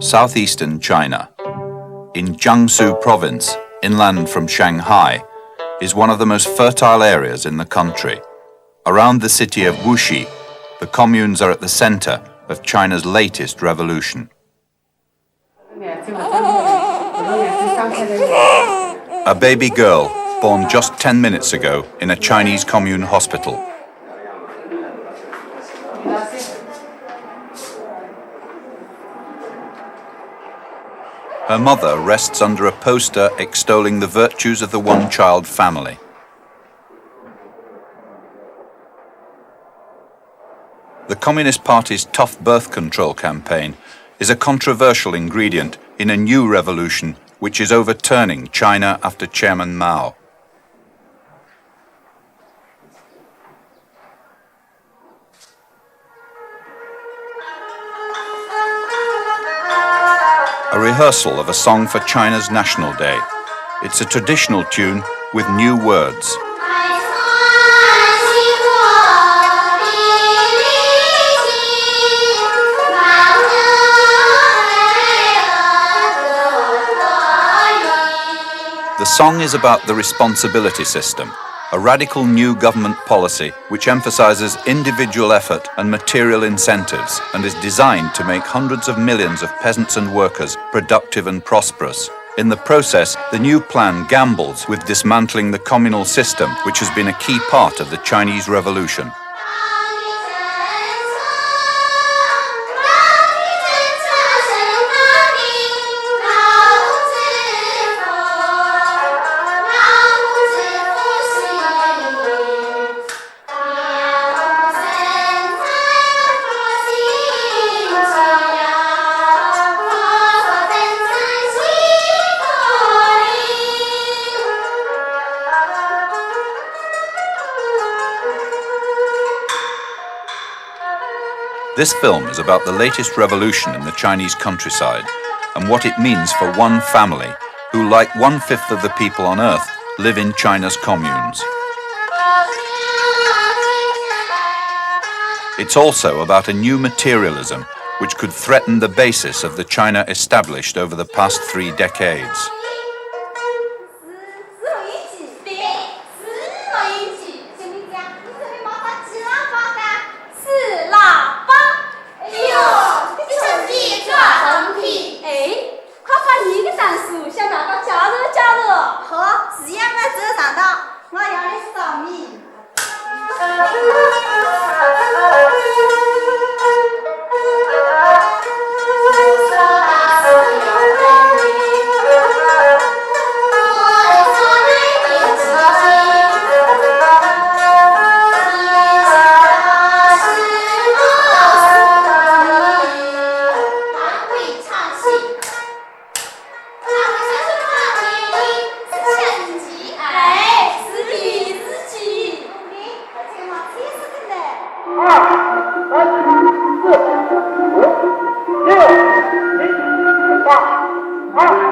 southeastern China, in Jiangsu province, inland from Shanghai, is one of the most fertile areas in the country. Around the city of Wuxi, the communes are at the center of China's latest revolution. A baby girl, born just 10 minutes ago in a Chinese commune hospital. Her mother rests under a poster extolling the virtues of the one-child family. The Communist Party's tough birth control campaign is a controversial ingredient in a new revolution which is overturning China after Chairman Mao. A rehearsal of a song for China's National Day. It's a traditional tune with new words. The song is about the responsibility system, a radical new government policy which emphasizes individual effort and material incentives and is designed to make hundreds of millions of peasants and workers productive and prosperous. In the process, the new plan gambles with dismantling the communal system, which has been a key part of the Chinese Revolution. This film is about the latest revolution in the Chinese countryside and what it means for one family who, like 1/5 of the people on Earth, live in China's communes. It's also about a new materialism which could threaten the basis of the China established over the past 3 decades.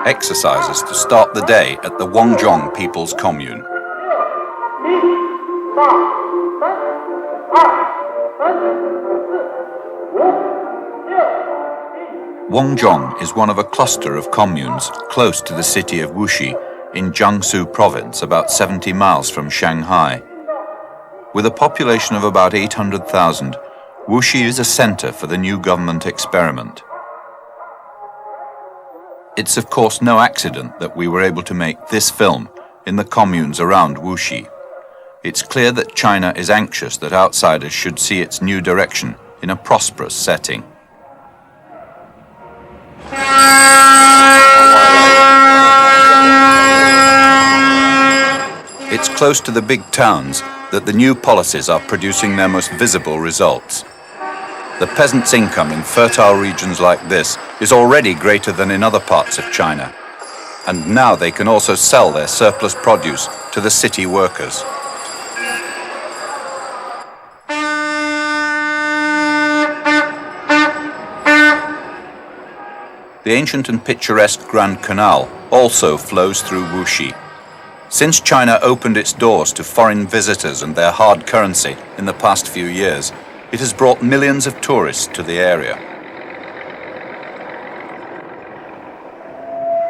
Exercises to start the day at the Wangzhong People's Commune. Wangzhong is one of a cluster of communes close to the city of Wuxi in Jiangsu province, about 70 miles from Shanghai. With a population of about 800,000, Wuxi is a center for the new government experiment. It's of course no accident that we were able to make this film in the communes around Wuxi. It's clear that China is anxious that outsiders should see its new direction in a prosperous setting. It's close to the big towns that the new policies are producing their most visible results. The peasants' income in fertile regions like this is already greater than in other parts of China, and now they can also sell their surplus produce to the city workers. The ancient and picturesque Grand Canal also flows through Wuxi. Since China opened its doors to foreign visitors and their hard currency in the past few years, it has brought millions of tourists to the area.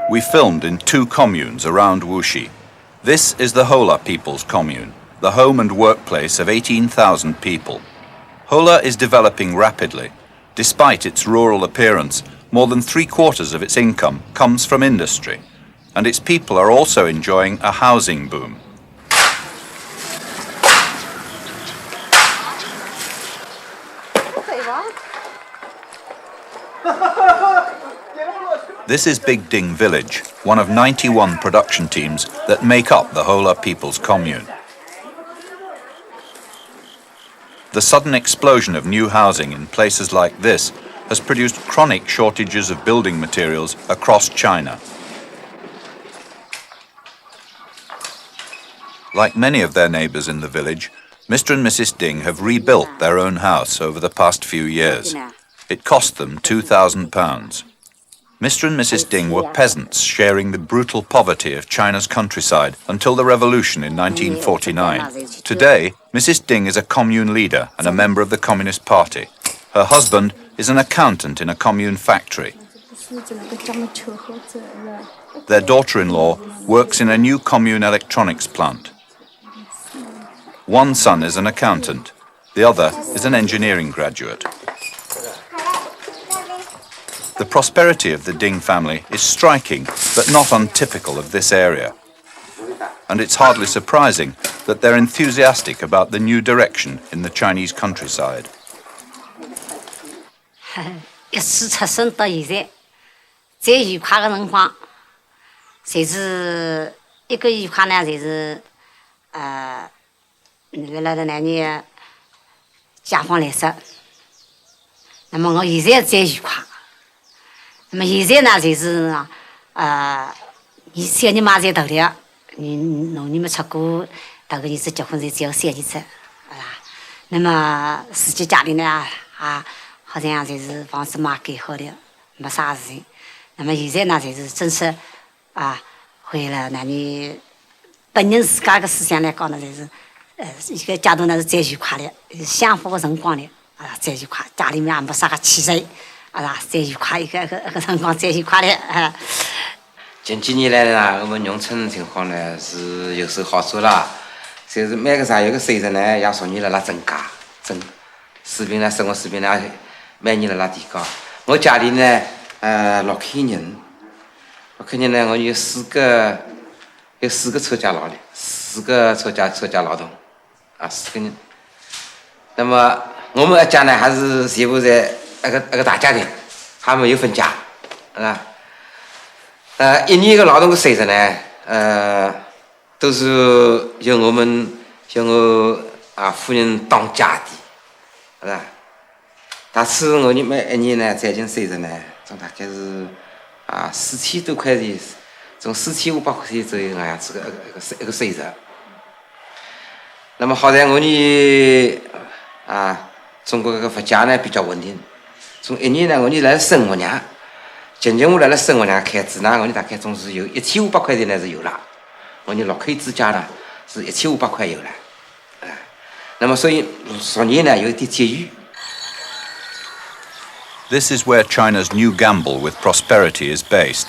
We filmed in 2 communes around Wuxi. This is the Hola People's Commune, the home and workplace of 18,000 people. Hola is developing rapidly. Despite its rural appearance, more than 3/4 of its income comes from industry, and its people are also enjoying a housing boom. This is Big Ding Village, one of 91 production teams that make up the Hola People's Commune. The sudden explosion of new housing in places like this has produced chronic shortages of building materials across China. Like many of their neighbours in the village, Mr. and Mrs. Ding have rebuilt their own house over the past few years. It cost them £2,000. Mr. and Mrs. Ding were peasants sharing the brutal poverty of China's countryside until the revolution in 1949. Today, Mrs. Ding is a commune leader and a member of the Communist Party. Her husband is an accountant in a commune factory. Their daughter-in-law works in a new commune electronics plant. One son is an accountant, the other is an engineering graduate. The prosperity of the Ding family is striking, but not untypical of this area. And it's hardly surprising that they're enthusiastic about the new direction in the Chinese countryside.近几年来呢，我们农村情况呢是有时好处啦，就是每个啥有个水准呢，也属于了拉增加，水平呢，生活水平呢，每年了拉提高。我家里呢，6口人呢，我有四个出家劳力，4个出家劳动，4个人。那么我们家呢，还是生活在那个大家庭，还没有分家，啊。一年个劳动的水准呢，都是由我夫人当家的，是吧？大致我们每一年呢，财经水准呢，总大概是4000多块钱，从4500块钱左右那样子一个水准。那么好在我们中国这个物价呢比较稳定，从一年呢，我们来生活呢。渐渐我来了生活呢，开支呢，我们大概总是有1500块钱呢是有了，我们6口之家呢是1500块有了，那么所以说年呢有一点节约。This is where China's new gamble with prosperity is based,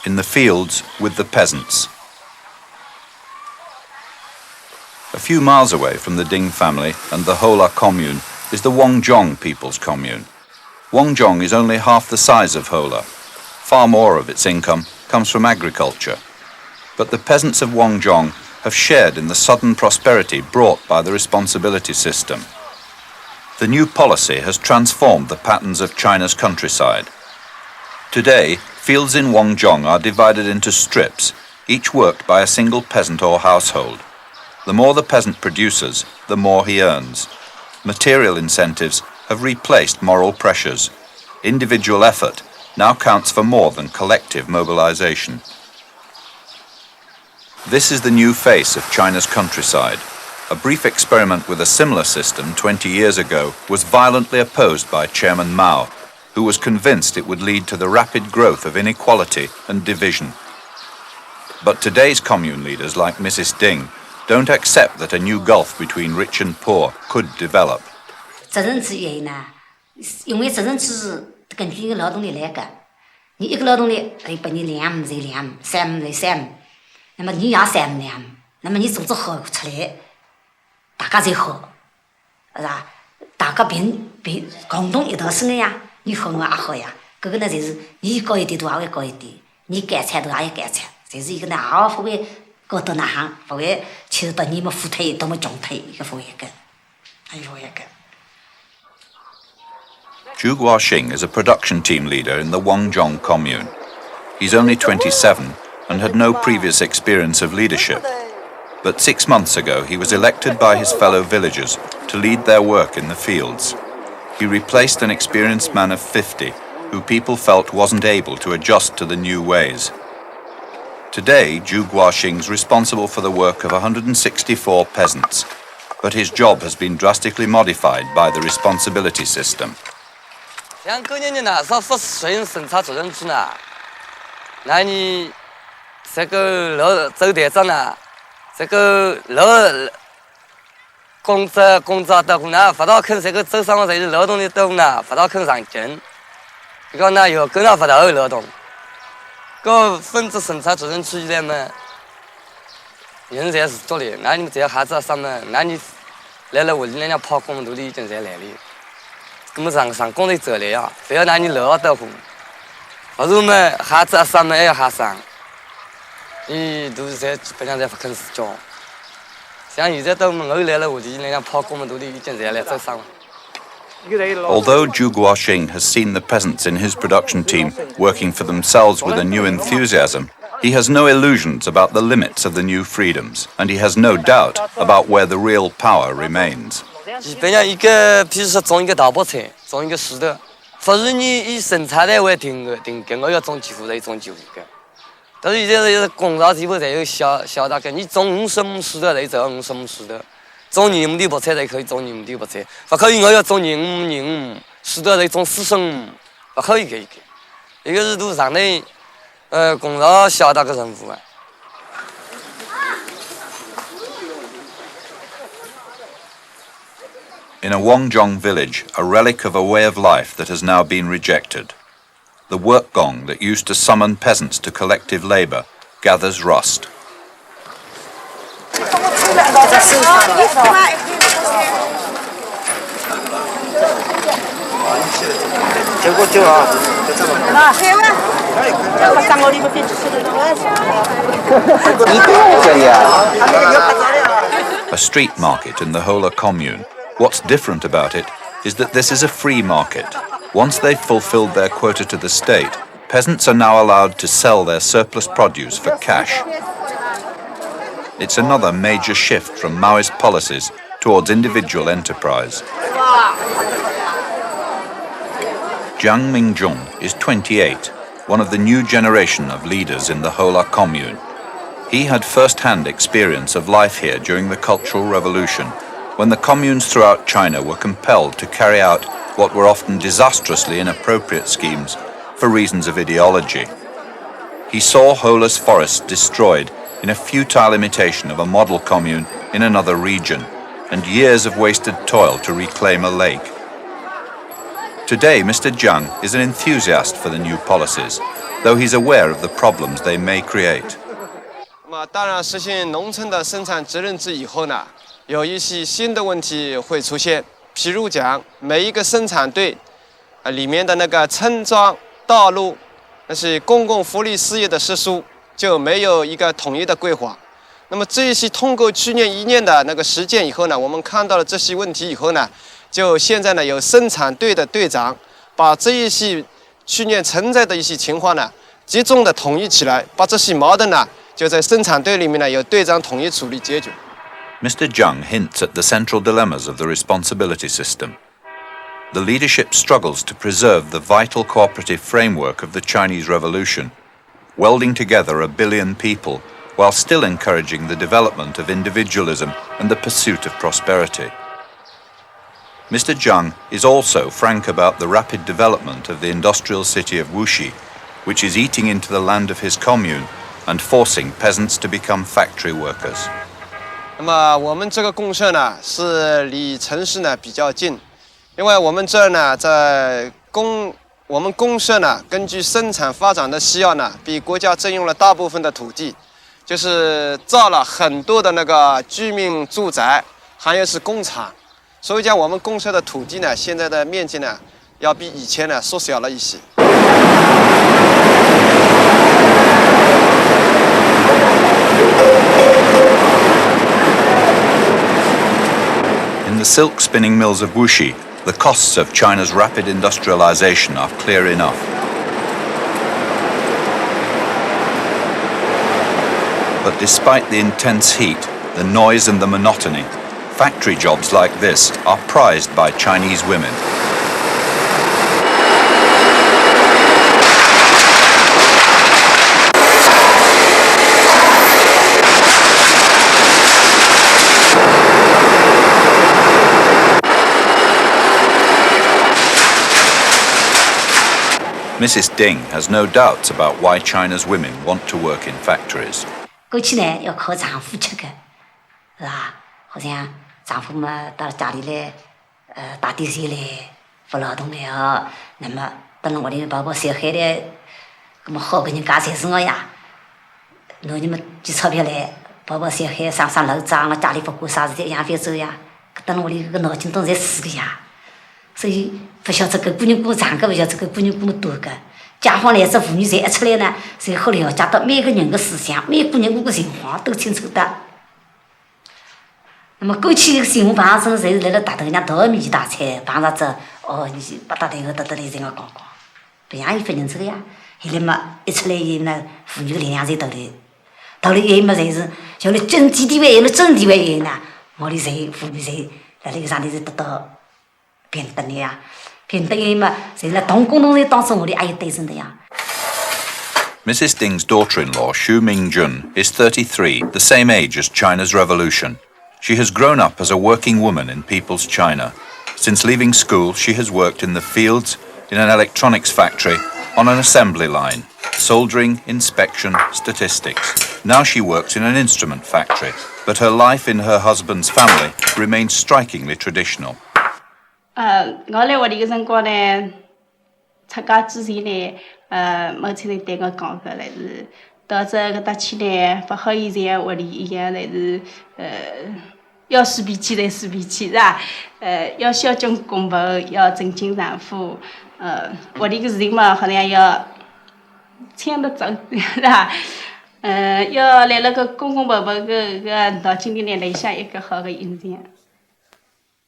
in the fields with the peasants. A few miles away from the Ding family and the Hola commune is the Wangzhong People's Commune. Wangzhong is only half the size of Hola. Far more of its income comes from agriculture. But the peasants of Wangzhong have shared in the sudden prosperity brought by the responsibility system. The new policy has transformed the patterns of China's countryside. Today, fields in Wangzhong are divided into strips, each worked by a single peasant or household. The more the peasant produces, the more he earns. Material incentives have replaced moral pressures. Individual effort now counts for more than collective mobilization. This is the new face of China's countryside. A brief experiment with a similar system 20 years ago was violently opposed by Chairman Mao, who was convinced it would lead to the rapid growth of inequality and division. But today's commune leaders like Mrs. Ding don't accept that a new gulf between rich and poor could develop. 责任制原因呢，因为责任制是根据劳动力来干，你一个劳动力可以把你2再2、3再3，那么你也32，那么你组织好出来，大家才好，是吧？大家并共同一道生的呀，你好我也好呀。这个呢，就是你高一点都也会高一点，你干菜都也会干菜，就是一个呢，也不会搞到那行，不会去到你们富退，到我们穷退，一个不会干，还有不会干。Zhu Guoxing is a production team leader in the Wangzhong commune. He's only 27 and had no previous experience of leadership. But 6 months ago, he was elected by his fellow villagers to lead their work in the fields. He replaced an experienced man of 50, who people felt wasn't able to adjust to the new ways. Today, Zhu Guoxing's responsible for the work of 164 peasants, but his job has been drastically modified by the responsibility system. 像过年呢，少负税生产责任制呢，那你这个老周队长呢，这个老工作到户呢，发到坑这个走上这些劳动的到户呢，发到坑上进，这个呢有更加发到劳动，个分子生产责任制的嘛，人才是做的，那你们这些孩子上面，那你来了屋里人家跑工都的已经在来的。 我们上工的责任呀，只要拿你劳到户，或者我们孩子上面也要还上，你都是在基本上在不肯死教。像现在到我们后来了屋里人家跑工们都已经在来走上了。 Although Zhu Guoxing has seen the peasants in his production team working for themselves with a new enthusiasm, he has no illusions about the limits of the new freedoms, and he has no doubt about where the real power remains. 基本上一个，譬如说种一个大菠菜，种一个树头，不是你以生产队为定根，我要种几户就种几户根。但是现在就是工厂地方才有小大根，你种50亩树头就种50亩树头，种20亩的菠菜就可以种20亩的菠菜，不可以我要种25亩树头就种40亩，不可以一个。一个是都上的工厂小大个任务啊。 In a Wangzhong village, a relic of a way of life that has now been rejected. The work gong that used to summon peasants to collective labour gathers rust. A street market in the Hola commune. What's different about it is that this is a free market. Once they've fulfilled their quota to the state, peasants are now allowed to sell their surplus produce for cash. It's another major shift from Maoist policies towards individual enterprise. Jiang Mingjun is 28, one of the new generation of leaders in the Hola commune. He had first-hand experience of life here during the Cultural Revolution, when the communes throughout China were compelled to carry out what were often disastrously inappropriate schemes for reasons of ideology. He saw Hola's forests destroyed in a futile imitation of a model commune in another region, and years of wasted toil to reclaim a lake. Today, Mr. Jiang is an enthusiast for the new policies, though he's aware of the problems they may create. 当然，实行农村的生产责任制以后呢，有一些新的问题会出现，譬如讲每一个生产队，里面的那个村庄、道路，那是公共福利事业的设施，就没有一个统一的规划。那么这一些通过去年1年的那个实践以后呢，我们看到了这些问题以后呢，就现在呢有生产队的队长把这一些去年存在的一些情况呢，集中的统一起来，把这些矛盾呢，就在生产队里面呢由队长统一处理解决。 Mr. Jiang hints at the central dilemmas of the responsibility system. The leadership struggles to preserve the vital cooperative framework of the Chinese Revolution, welding together 1 billion people while still encouraging the development of individualism and the pursuit of prosperity. Mr. Jiang is also frank about the rapid development of the industrial city of Wuxi, which is eating into the land of his commune and forcing peasants to become factory workers. 那么我们这个公社呢是离城市呢比较近，因为我们这儿呢在我们公社呢，根据生产发展的需要呢，比国家征用了大部分的土地，就是造了很多的那个居民住宅，还有是工厂。所以讲，我们公社的土地呢，现在的面积呢，要比以前呢缩小了一些。In the silk spinning mills of Wuxi, the costs of China's rapid industrialization are clear enough. But despite the intense heat, the noise and the monotony, factory jobs like this are prized by Chinese women. Mrs. Ding has no doubts about why China's women want to work in factories. 过去呢要靠丈夫吃的，是吧？好像丈夫嘛到家里来，打点菜来，不劳动了，那么等我的宝宝小孩的，那么好给人家才生活呀。拿你们寄钞票来，宝宝小孩上楼长了，家里不过啥事体养肥走呀，等我的个脑筋都在死个呀。所以不晓得这个姑娘姑长个，不晓得这个姑娘姑么多个。解放来这妇女才一出来呢，才好了解到每个人的思想，每个姑娘姑的情况都清楚的。那么过去的新闻碰上真是来了大头人家大米大菜，碰上这你把大头个得来这个讲讲，不像一般人这个呀。后来嘛一出来以后呢，妇女的力量才到来以后嘛才是像了经济地位有了政地位以后呢，我的才妇女才在那个上头才得到平等的呀。Mrs. Ding's daughter-in-law, Xu Mingjun, is 33, the same age as China's revolution. She has grown up as a working woman in People's China. Since leaving school, she has worked in the fields, in an electronics factory, on an assembly line, soldering, inspection, statistics. Now she works in an instrument factory, but her life in her husband's family remains strikingly traditional. 我来屋里个辰光呢，出家之前呢，母亲就对我讲过来是，到这搿搭去呢，不好以像屋里一样来是，要输脾气来输脾气是吧？要孝敬公婆，要尊敬丈夫，屋里个事情嘛，好像要抢得走是吧？要来了个公公婆婆个脑筋里呢留下一个好的印象。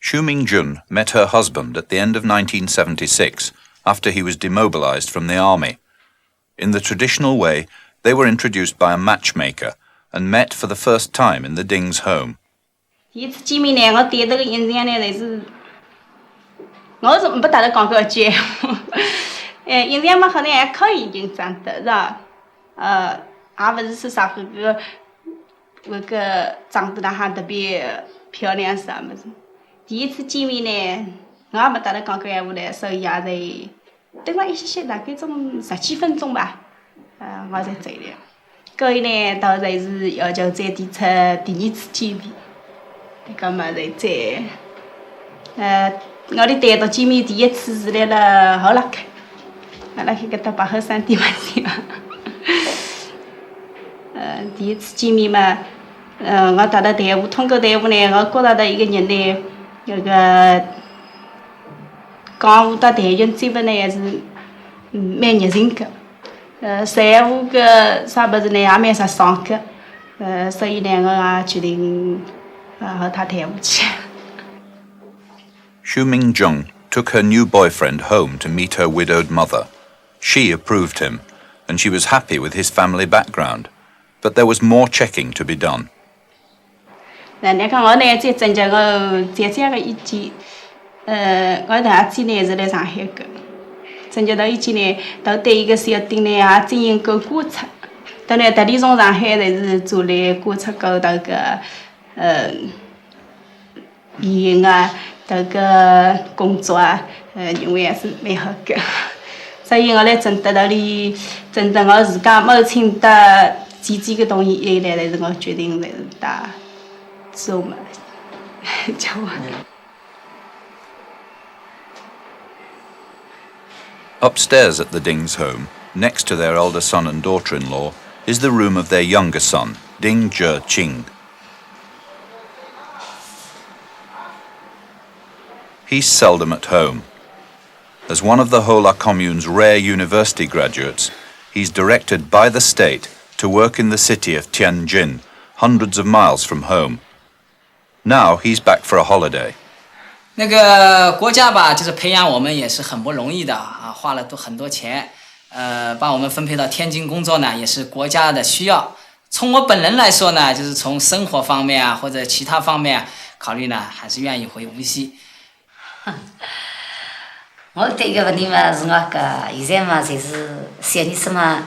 Xu Mingjun met her husband at the end of 1976 after he was demobilized from the army. In the traditional way, they were introduced by a matchmaker and met for the first time in the Ding's home. 第一次见面呢，我对这个印象呢，就是我是没大家讲过一句，印象嘛好像还可以，人长得是吧？也不是说啥个长得还特别漂亮啥么子。第一次见面呢，我也没大家讲过闲话呢，所以也是等了一些大概种10几分钟吧，我才走了。过后呢，到才是要求再提出第二次见面，那么才我的单独见面第一次是来了好拉克，好拉克搿搭白河山地方去嘛。第一次见面嘛，我搭了谈话，通过谈话呢，我觉着的一个人呢。那个讲话到谈情嘴巴呢也是蛮热情的，谈话个啥物事呢也蛮直爽的，所以呢我也决定和他谈下去。Xu Mingjun took her new boyfriend home to meet her widowed mother. She approved him, and she was happy with his family background, but there was more checking to be done. 你看我呢，再征求我姐姐的意见，我大姐呢是来上海的，征求到意见呢，到对伊个小店呢也进行过观察，到呢特地从上海来是做来观察过到个语言啊，到个工作啊，认为还是蛮好的，所以我来征得到哩，征得我自家母亲的姐姐个同意以后来是我决定来是打。做嘛，叫我。Upstairs at the Ding's home, next to their elder son and daughter-in-law, is the room of their younger son, Ding Zheqing. He's seldom at home. As one of the Hola Commune's rare university graduates, he's directed by the state to work in the city of Tianjin, hundreds of miles from home. Now he's back for a holiday. 那个国家吧，就是培养我们也是很不容易的啊，花了很多钱，把我们分配到天津工作呢，也是国家的需要。从我本人来说呢，就是从生活方面啊，或者其他方面考虑呢，还是愿意回无锡。我对搿问题嘛是我搿现在嘛，就是小女生嘛，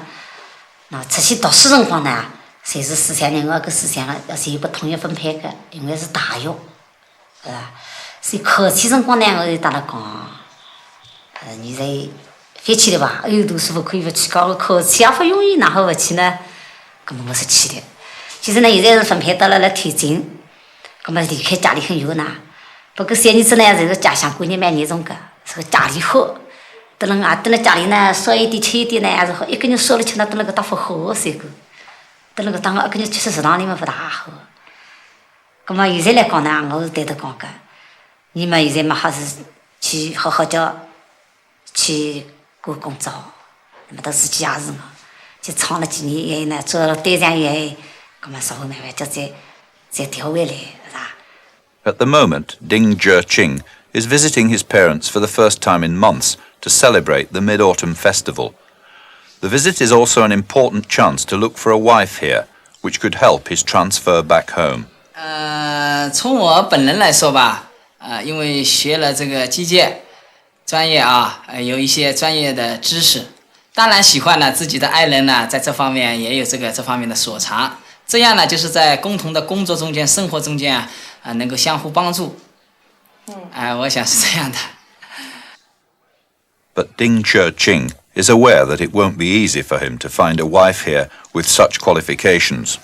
那出去读书辰光呢，侪是思想呢，我搿思想要是有个统一分配个，因为是大学，是吧？所以考试辰光呢，我就搭了讲，你在别去的吧，有读书不可以不去，搞个考试也不容易，哪好不去呢？搿么我是去的。其实呢，现在是分配到了天津，搿么离开家里很远呐。不过小女子呢，就是家乡观念蛮严重个，是个家里好。等了啊，等了家里呢，少一点吃一点呢，还是好。一个人少了吃呢，等了搿搭不好水果。等了搿当一个人吃食堂里面不大好。搿么现在来讲呢，我是对他讲个，你们现在嘛还是去好好叫去过工作，那么到自己也是我，就闯了几年以后呢，做了队长以后，搿么稍微慢慢叫再调回来，是吧？ At the moment, Ding Zheqing is visiting his parents for the first time in months to celebrate the Mid-Autumn Festival. The visit is also an important chance to look for a wife here, which could help his transfer back home. 从我本人来说吧，因为学了这个机械专业啊，有一些专业的知识，当然喜欢呢自己的爱人呢，在这方面也有这方面的所长，这样呢就是在共同的工作中间、生活中间能够相互帮助。我想是这样的。But Ding Zheqing is aware that it won't be easy for him to find a wife here with such qualifications.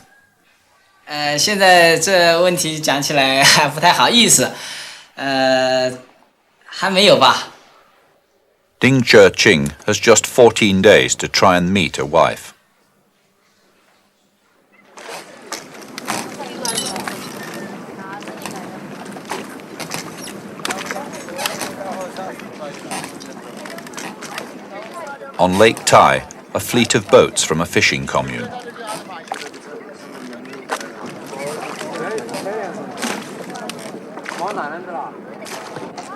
现在这问题讲起来还不太好意思，还没有吧。Ding Zheqing has just 14 days to try and meet a wife. On Lake Tai, a fleet of boats from a fishing commune.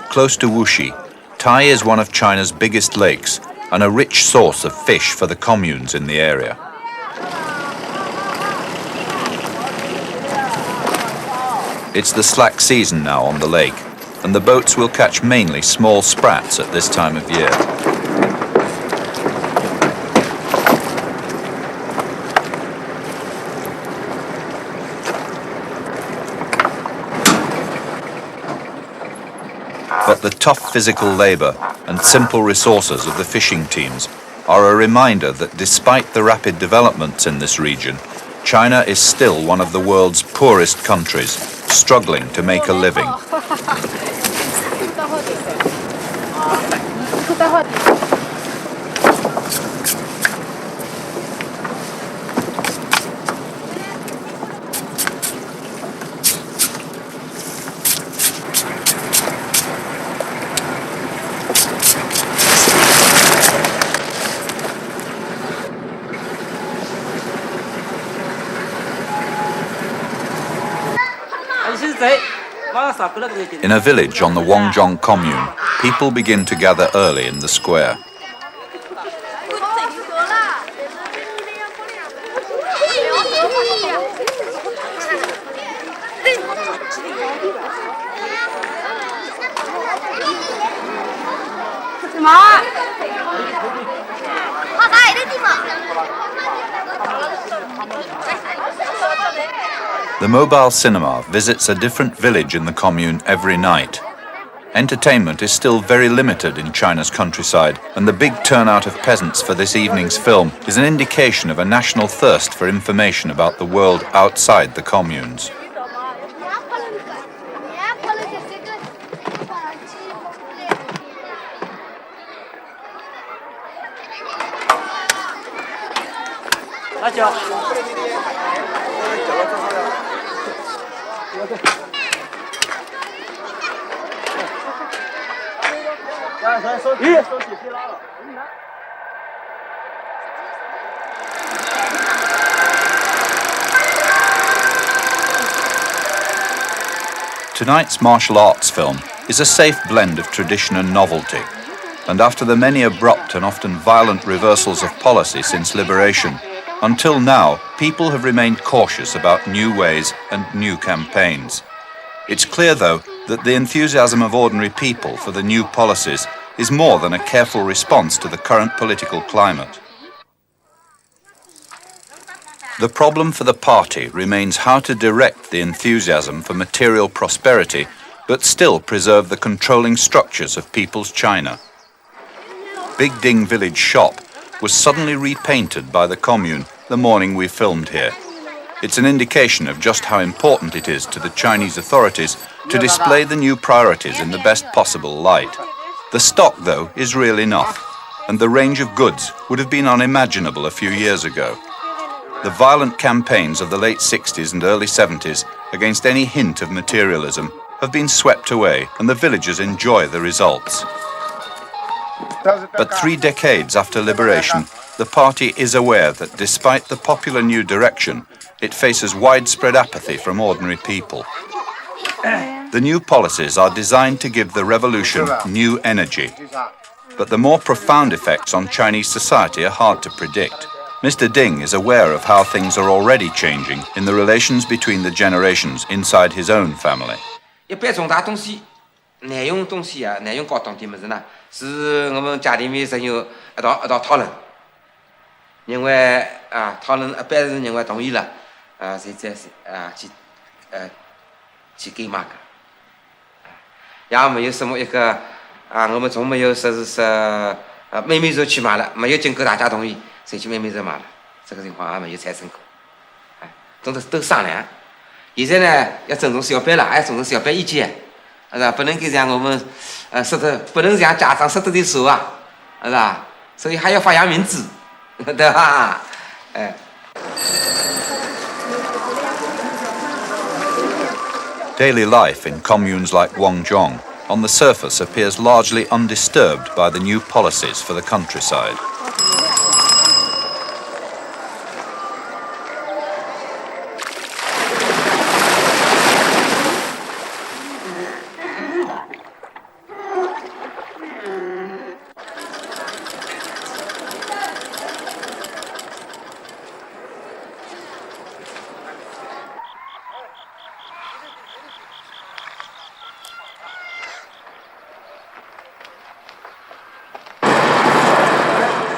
Close to Wuxi, Tai is one of China's biggest lakes and a rich source of fish for the communes in the area. It's the slack season now on the lake, and the boats will catch mainly small sprats at this time of year. But the tough physical labour and simple resources of the fishing teams are a reminder that despite the rapid developments in this region, China is still one of the world's poorest countries, struggling to make a living. In a village on the Wangzhong commune, people begin to gather early in the square. The mobile cinema visits a different village in the commune every night. Entertainment is still very limited in China's countryside, and the big turnout of peasants for this evening's film is an indication of a national thirst for information about the world outside the communes. Tonight's martial arts film is a safe blend of tradition and novelty, and after the many abrupt and often violent reversals of policy since liberation, until now, people have remained cautious about new ways and new campaigns. It's clear, though, that the enthusiasm of ordinary people for the new policies is more than a careful response to the current political climate. The problem for the party remains how to direct the enthusiasm for material prosperity, but still preserve the controlling structures of people's China. Big Ding village shop was suddenly repainted by the commune the morning we filmed here. It's an indication of just how important it is to the Chinese authorities to display the new priorities in the best possible light. The stock, though, is real enough, and the range of goods would have been unimaginable a few years ago. The violent campaigns of the late 60s and early 70s against any hint of materialism have been swept away, and the villagers enjoy the results. But 3 decades after liberation, the party is aware that despite the popular new direction, it faces widespread apathy from ordinary people. The new policies are designed to give the revolution new energy, but the more profound effects on Chinese society are hard to predict. Mr. Ding is aware of how things are already changing in the relations between the generations inside his own family. 一般重大东西、耐用东西啊、耐用高档的么子呢，是我们家里面人有一道讨论，认为啊讨论一般是认为同意了，才去购买的，也没有什么一个我们从没有说妹妹就去买了，没有经过大家同意，谁去妹妹就买了，这个情况还没有产生过，都商量。现在呢，要尊重小辈了，还要尊重小辈意见，是吧？不能够让我们说的，不能让家长说的手啊，是吧？所以还要发扬民智，对吧？哎。Daily life in communes like Wangzhong on the surface appears largely undisturbed by the new policies for the countryside.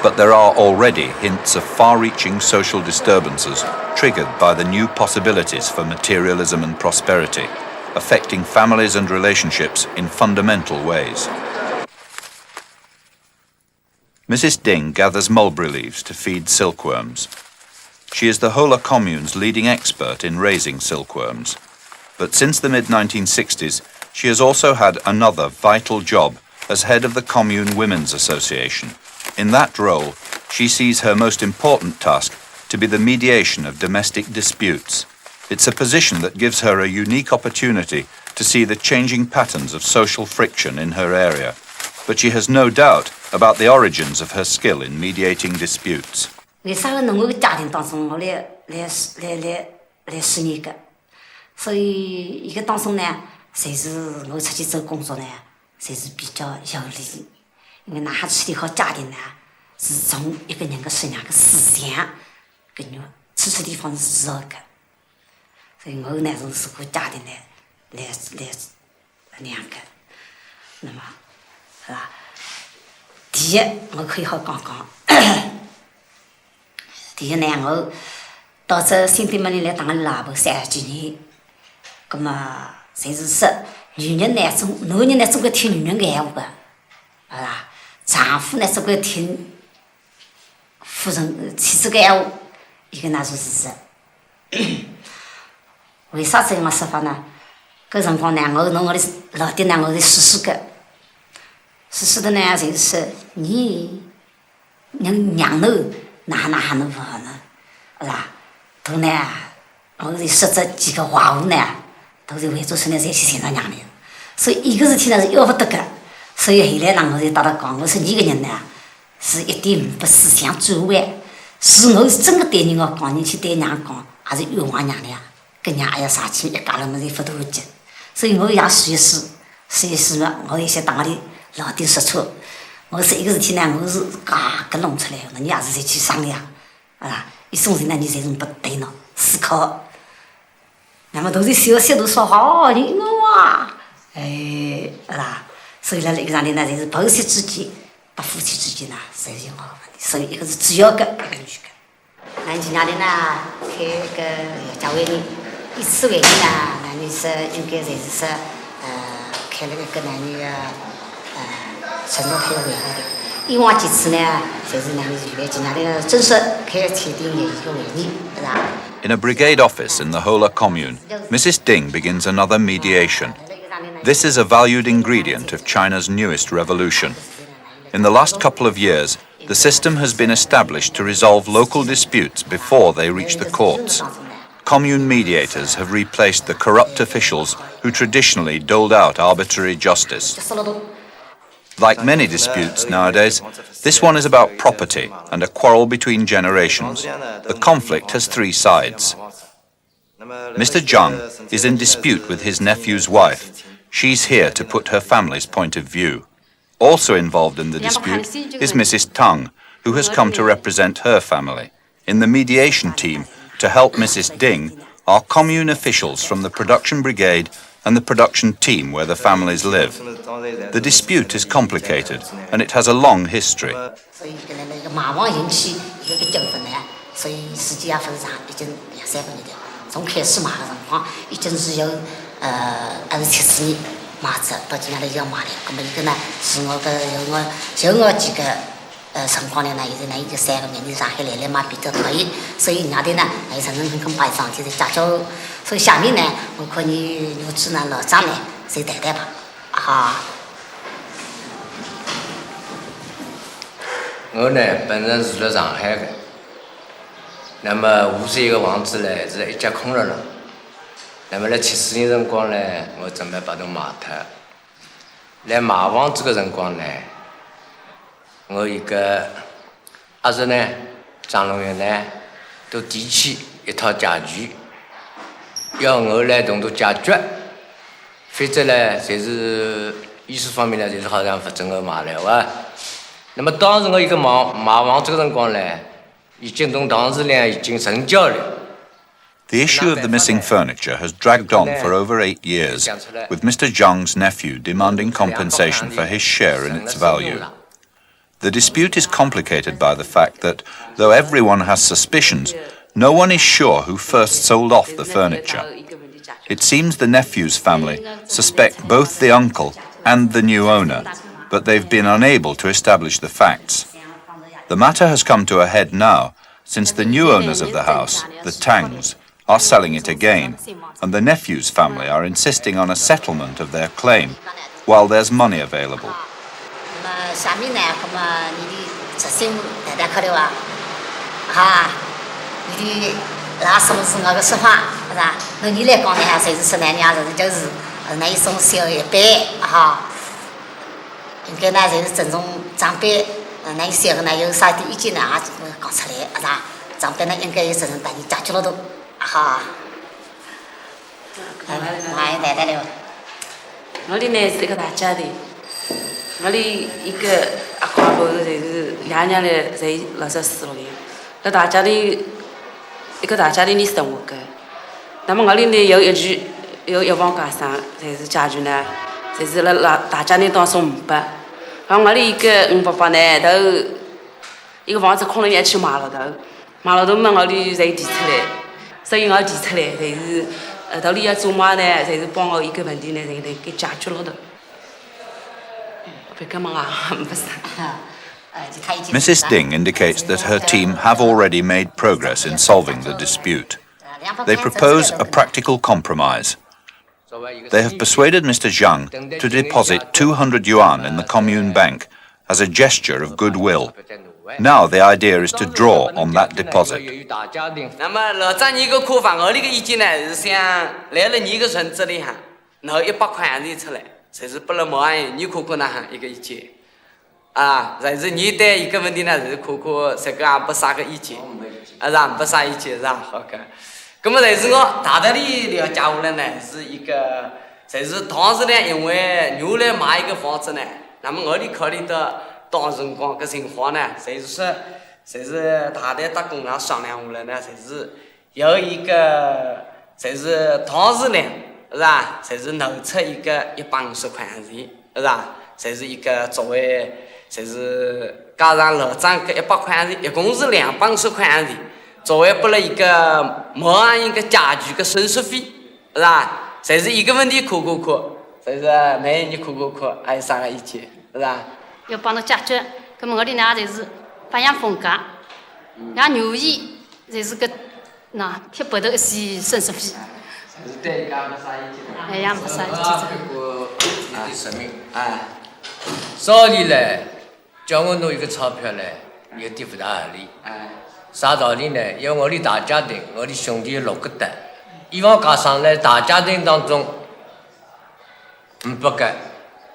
But there are already hints of far-reaching social disturbances triggered by the new possibilities for materialism and prosperity, affecting families and relationships in fundamental ways. Mrs. Ding gathers mulberry leaves to feed silkworms. She is the Hola commune's leading expert in raising silkworms. But since the mid-1960s, she has also had another vital job as head of the Commune Women's Association. In that role, she sees her most important task to be the mediation of domestic disputes. It's a position that gives her a unique opportunity to see the changing patterns of social friction in her area. But she has no doubt about the origins of her skill in mediating disputes. 为啥个能够家庭当中我来实验个？所以一个当中呢，谁是我出去做工作呢？谁是比较有利？因为哪哈处理好家庭呢，是从一个人的信仰、个思想，跟你处处地方是热个。所以我那种是个家庭来两个，那么是吧？第一，我可以好讲讲。第一呢，我到这新北门里来当个老婆30几年，葛么就是说，女人呢男人呢总归听女人的闲话的，是吧？丈夫呢总归听夫人妻子的闲话，一个那就是为啥这样说法呢？搿辰光呢，我的老爹呢，我是死个，死的呢就是你娘头哪能不好呢？是吧？都呢，我是说这几个话务呢，都是为做出来这些现场娘的，所以一个事体呢是要不得个，所以后来呢我就搭到讲，我说你个人呢是一点不思想转弯，是我是真个对人我讲，你去对娘讲，还是冤枉娘的呀，跟娘还要杀气，一家人么子不都急，所以我也试一试嘛，我有些当里老点说错。我说一个事体呢，我是搿弄出来的，你也是再去商量，啊，一种人呢，你才是不对喏，思考。那么都是小都说好，人哇，是吧？所以呢，那个上头呢，就是婆媳之间、把夫妻之间呢，才是好问题。所以一个是主要个，一个女个。那今年的呢，开个家会议，一次会议呢，那你说应该就是说，开了一个男女承诺开会议的，以往几次呢，就是呢，原来今年的正式开签订的一个会议，是吧？ In a brigade office in the Hola commune, Mrs. Ding begins another mediation. This is a valued ingredient of China's newest revolution. In the last couple of years, the system has been established to resolve local disputes before they reach the courts. Commune mediators have replaced the corrupt officials who traditionally doled out arbitrary justice. Like many disputes nowadays, this one is about property and a quarrel between generations. The conflict has three sides. Mr. Zhang is in dispute with his nephew's wife. She's here to put her family's point of view. Also involved in the dispute is Mrs. Tang, who has come to represent her family. In the mediation team, to help Mrs. Ding, are commune officials from the production brigade and the production team where the families live. The dispute is complicated and it has a long history.我呢，本身住了上海的，那么Wuxi一个房子呢是一间空了了。那么辣74年辰光呢，我准备把它卖脱。来买房子个辰光呢，我一个阿叔呢，张龙员呢，都提起一套家具，要我来同他解决。否则呢，就是艺术方面呢，就是好像不准我买了哇。那么当时我一个买房子个辰光呢，已经同当事人已经成交了。The issue of the missing furniture has dragged on for over 8 years, with Mr. Zhang's nephew demanding compensation for his share in its value. The dispute is complicated by the fact that, though everyone has suspicions, no one is sure who first sold off the furniture. It seems the nephew's family suspect both the uncle and the new owner, but they've been unable to establish the facts. The matter has come to a head now, since the new owners of the house, the Tangs, are selling it again, and the nephew's family are insisting on a settlement of their claim, while there's money available. Mrs. Ding indicates that her team have already made progress in solving the dispute. They propose a practical compromise. They have persuaded Mr. Zhang to deposit 200 yuan in the commune bank as a gesture of goodwill. Now the idea is to draw on that deposit. 那么老张你个库房，我那个意见呢是想来了你个人这里哈，拿100块洋钿出来，就是不能毛安你看看那哈一个意见。啊，但是你对一个问题呢是看看这个不啥个意见，啊，让不啥意见是吧？好个。那么但是我大道理了解下来呢，是一个，就是当时呢，因为牛来买一个房子呢，那么我哋考虑到当辰光个情况呢，就是大家打工人商量下来呢，就是有一个，就是当时呢，是吧？就是拿出一个150块洋钿，是吧？就是一个作为，就是加上老张个100块洋钿，一共是250块洋钿。作为拨了一个毛安一个家具个手续费，是吧？这是一个问题，看，这是那你看，还有啥个意见，是吧？要帮侬解决，那么我哋呢就是发扬风格，让牛衣就是个那贴白头一些手续费，是对家没啥意见。哎呀，没啥意见。说明啊，少年来叫我拿一个钞票来，有点不大合理。啥道理呢？因为我的大家庭，我的兄弟6个的，以往加上来大家庭当中，不该。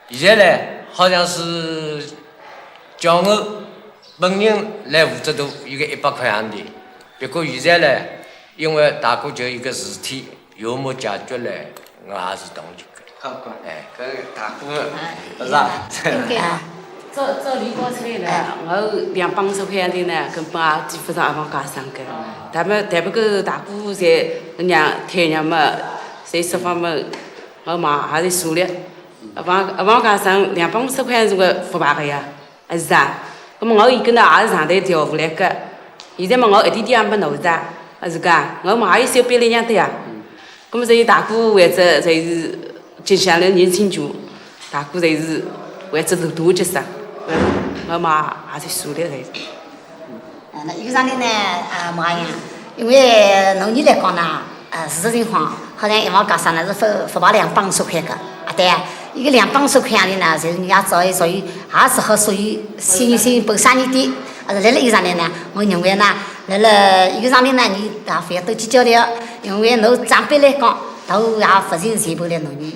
现在呢，好像是叫我本人来负责都一个100块洋钿。不过现在呢，因为大哥就一个事体，有没解决呢，我还是同意的。好个，哎，跟大哥，是吧？应该啊。照理讲出来了，我250块洋钿呢，根本也基本上也往加上个。但不过大哥在娘太娘嘛，在这方面，我嘛还是数力，往加上250块是个不白个呀，是啊。那么我一个呢也是上台调下来个，现在嘛我一点点也没拿着，是噶，我嘛也有小辈来样的呀。那么所以大哥为着就是接下来年轻族，大哥就是为着是多结实。我嘛还是数的来着。那有啥的呢？没样，因为农业来讲呢，事实情况好像一往加上呢是发250块个，对啊，一个250块洋钿呢，就是人家属于也是好属于新本商业的。来了有啥的呢？我认为呢，来了有啥的呢？你大非要多计较的，因为侬长辈来讲，都也不是全部来农业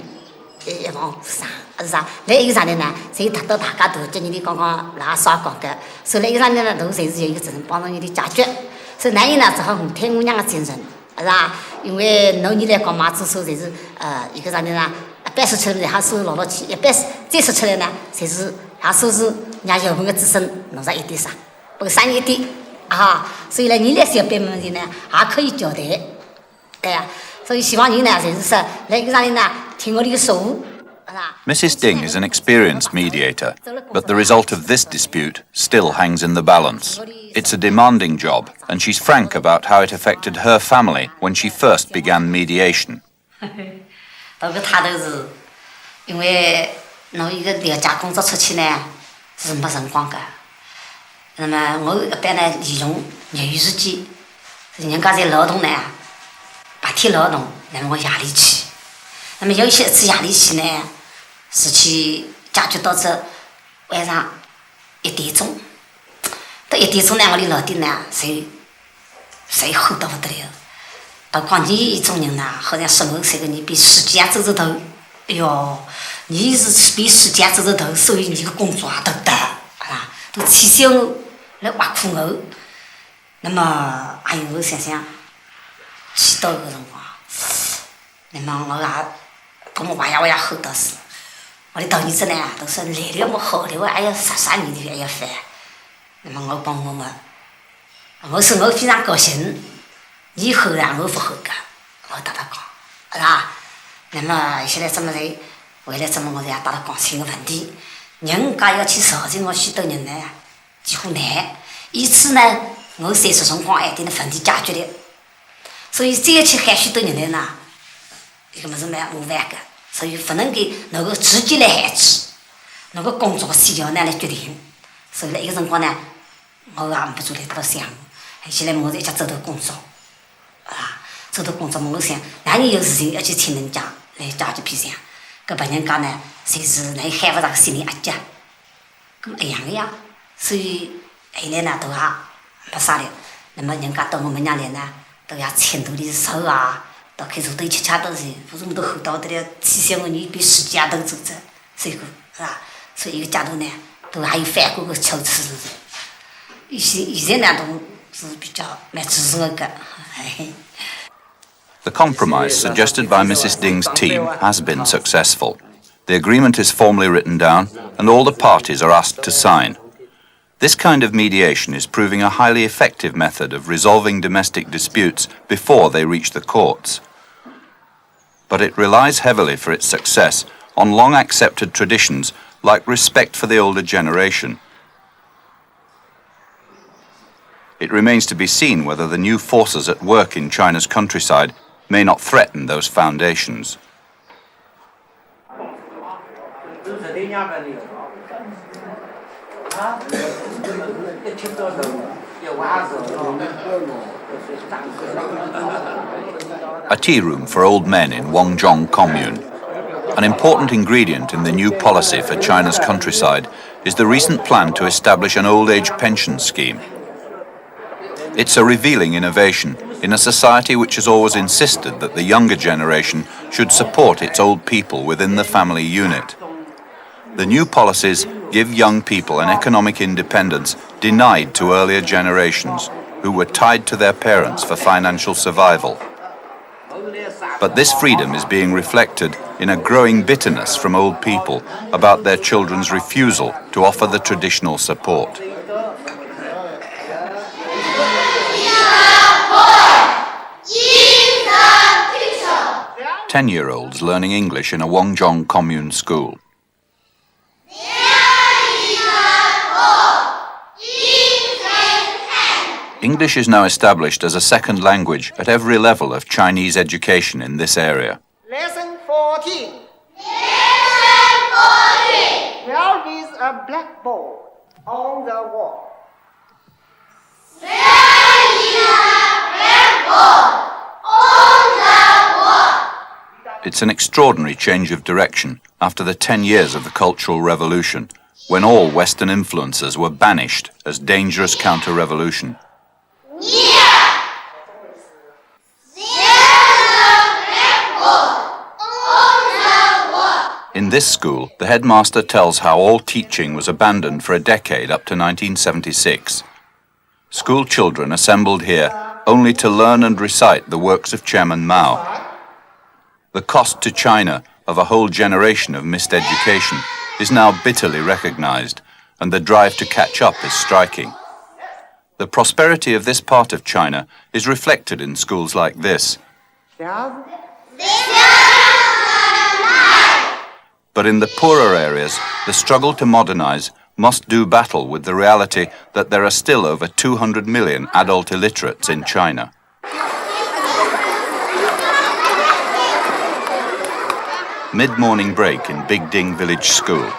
一往上。是啥？来一个啥的呢？所以达到大家都今年的刚刚拉少讲的，所以来一个啥的呢？都侪是有一个责任帮助你的解决。所以男人呢，只好五天五娘的精神，是吧？因为农业来讲嘛，至少侪是一个啥的呢？100说出来，还收6去；100再说出来呢，侪是还说是人家有份的子孙弄上一点啥，不过3一点啊。所以呢，你来小辈问题呢，还可以交代，对呀。所以希望人呢，就是说来一个啥的呢？听我的说话。Mrs. Ding is an experienced mediator, but the result of this dispute still hangs in the balance. It's a demanding job, and she's frank about how it affected her family when she first began mediation. 这个他都是因为弄一个了解工作出去呢是没辰光的。那么我一般呢利用业余时间，人家在劳动呢，白天劳动，那么我夜里去。那么有一次夜里去呢。是去解决到这晚上1点钟，到1点钟呢，我的老弟呢，谁吼得不得了。到讲你一种人呢，好像15岁的你比世界走着头，哎哟，你是比世界走着头，所以你的工作也都得，啊，都气消我来挖苦我。那么哎呦，想想气到个辰光，那么我也跟我我也吼到死。我的大儿子呢，都说来了么好了，哎呀，啥年的哎呀烦。那么我帮我嘛，我说我非常高兴，你吼啊，我不吼个，我搭他讲，是吧？那么现在这么人，为了这么我也搭他讲清个问题，人家要去绍兴我许多人呢，几乎难。因此呢，我30辰光一定的问题解决了，所以再去喊许多人呢，这个么是蛮麻烦个。所以不能给那个直接来限制，那个工作需要呢来决定。所以那一个辰光呢，我也不做来这个项目。现在我在家走到工作，走到工作我想，哪里有事情要去请人家来解决批想，搿别人家呢，侪是那喊不上心理压力，咁一样的呀。所以现在呢都还没啥了。那么人家到我们家来呢，都要牵头的手啊，都开始都吃吃东西，不是我们都后到的了，提醒我你比世界都走着，这个是吧？所以一个家头呢，都还有反过个巧吃是。现在呢都是比较蛮支持我个。The compromise suggested by Mrs. Ding's team has been successful. The agreement is formally written down and all the parties are asked to sign. This kind of mediation is proving a highly effective method of resolving domestic disputes before they reach the courts. But it relies heavily for its success on long accepted traditions like respect for the older generation. It remains to be seen whether the new forces at work in China's countryside may not threaten those foundations. A tea room for old men in Wangzhong commune. An important ingredient in the new policy for China's countryside is the recent plan to establish an old age pension scheme. It's a revealing innovation in a society which has always insisted that the younger generation should support its old people within the family unit. The new policies give young people an economic independence denied to earlier generations who were tied to their parents for financial survival. But this freedom is being reflected in a growing bitterness from old people about their children's refusal to offer the traditional support. Ten-year-olds learning English in a Wangzhong commune school. English is now established as a second language at every level of Chinese education in this area. Lesson 14. There is a blackboard on the wall. It's an extraordinary change of direction after the 10 years of the Cultural Revolution, when all Western influences were banished as dangerous counter-revolution. In this school, the headmaster tells how all teaching was abandoned for a decade up to 1976. School children assembled here only to learn and recite the works of Chairman Mao. The cost to China of a whole generation of missed education is now bitterly recognized, and the drive to catch up is striking. The prosperity of this part of China is reflected in schools like this. But in the poorer areas, the struggle to modernize must do battle with the reality that there are still over 200 million adult illiterates in China. Mid-morning break in Big Ding Village School.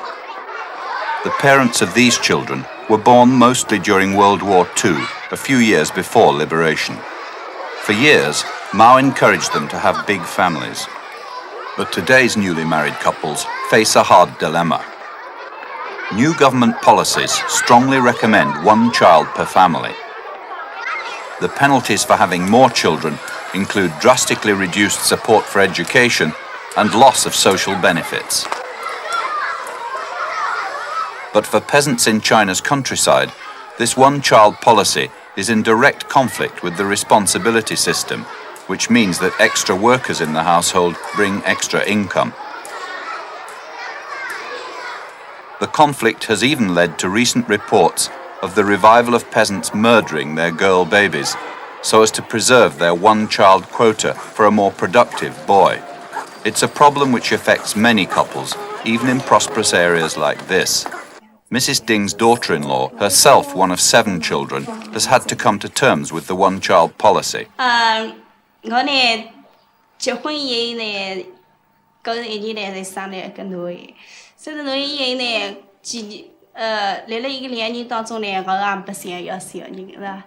The parents of these children were born mostly during World War II, a few years before liberation. For years, Mao encouraged them to have big families. But today's newly married couples face a hard dilemma. New government policies strongly recommend one child per family. The penalties for having more children include drastically reduced support for education and loss of social benefits. But for peasants in China's countryside, this one-child policy is in direct conflict with the responsibility system, which means that extra workers in the household bring extra income. The conflict has even led to recent reports of the revival of peasants murdering their girl babies so as to preserve their one-child quota for a more productive boy. It's a problem which affects many couples, even in prosperous areas like this. Mrs. Ding's daughter-in-law, herself one of 7 children, has had to come to terms with the one-child policy. 我呢，结婚以后呢，跟一年来生了一个女，生了女以后呢，来了一个2年当中呢，我也不想要小人是吧？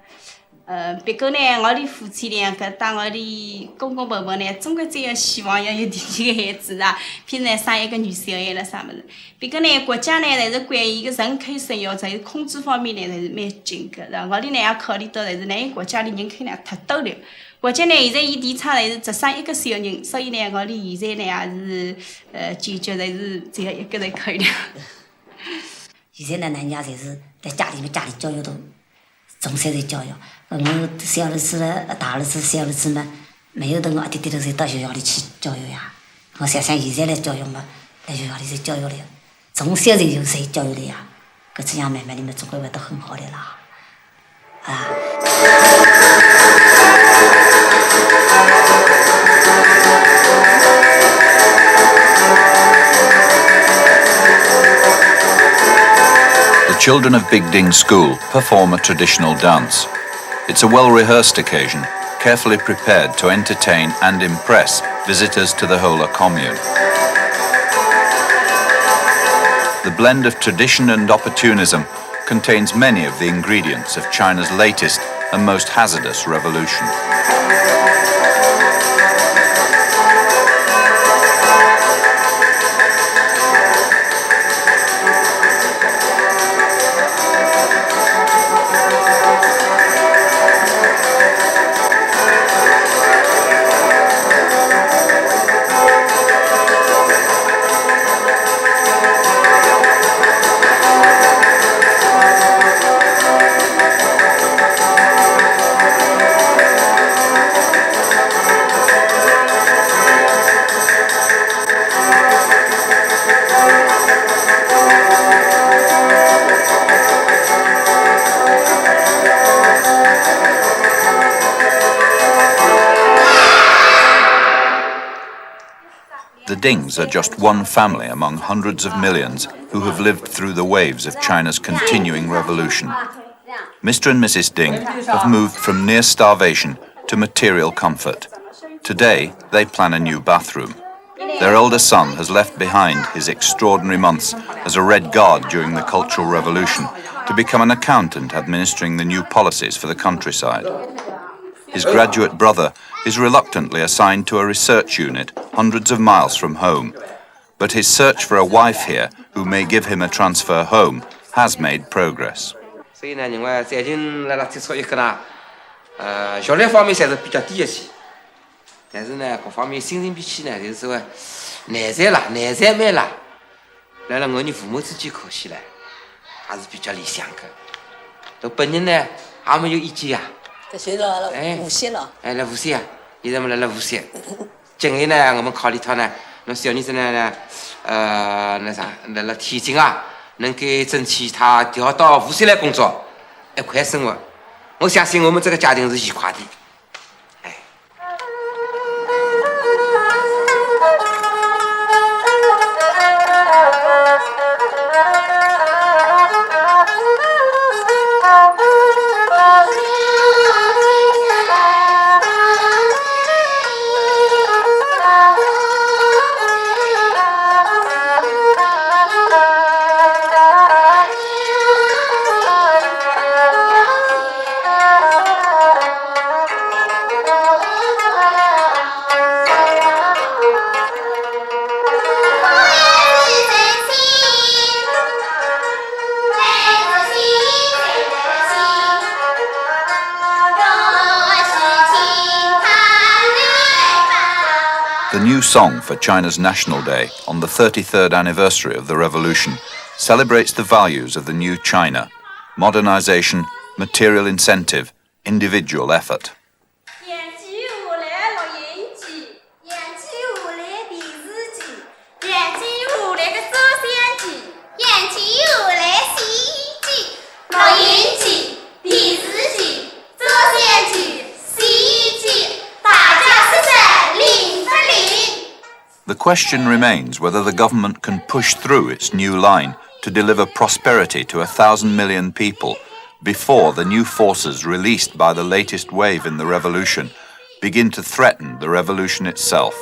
别个呢，我的夫妻两个当我的公公婆婆呢，总归只要希望要有第几个孩子啊，譬如呢生一个女小孩了啥么子。别个呢，国家呢，侪是关于一个人口生育，在控制方面呢，侪是蛮紧个，然后我哋呢也考虑到，侪是呢国家的人口呢太多了。国家呢现在以提倡侪是只生一个小人，所以呢，我哋现在呢也是坚决侪是只要一个人可以了。现在呢，人家侪是在家里教育都从小在教育。我小儿子了、大儿子、小儿子嘛，没有等我一点点都侪到学校里去教育呀。我想想现在的教育嘛，在学校里侪教育了，从小就有谁教育了呀？搿这样慢慢的嘛，总归会得很好的啦，啊。The children of Bigding School perform a traditional dance. It's a well-rehearsed occasion, carefully prepared to entertain and impress visitors to the Hola commune. The blend of tradition and opportunism contains many of the ingredients of China's latest and most hazardous revolution. The Dings are just one family among hundreds of millions who have lived through the waves of China's continuing revolution. Mr. and Mrs. Ding have moved from near starvation to material comfort. Today, they plan a new bathroom. Their elder son has left behind his extraordinary months as a Red Guard during the Cultural Revolution to become an accountant administering the new policies for the countryside. His graduate brother is reluctantly assigned to a research unit hundreds of miles from home. But his search for a wife here who may give him a transfer home has made progress. 所以呢，另外最近辣接触一个呢，学历方面算是比较低一些，但是呢，各方面心情比起呢，就是说难产啦，难产慢啦，来了我们父母之间可惜了，还是比较理想的。都本人呢，也没有意见呀。在学到了无锡了。哎，来无锡啊！现在我们来无锡。今年呢，我们考虑到呢，那小儿子呢，那啥，来天津啊，能够争取他调到无锡来工作，一块生活。我相信我们这个家庭是愉快的。哎。The new song for China's National Day on the 33rd anniversary of the revolution celebrates the values of the new China: modernization, material incentive, individual effort. The question remains whether the government can push through its new line to deliver prosperity to 1,000 million people before the new forces released by the latest wave in the revolution begin to threaten the revolution itself.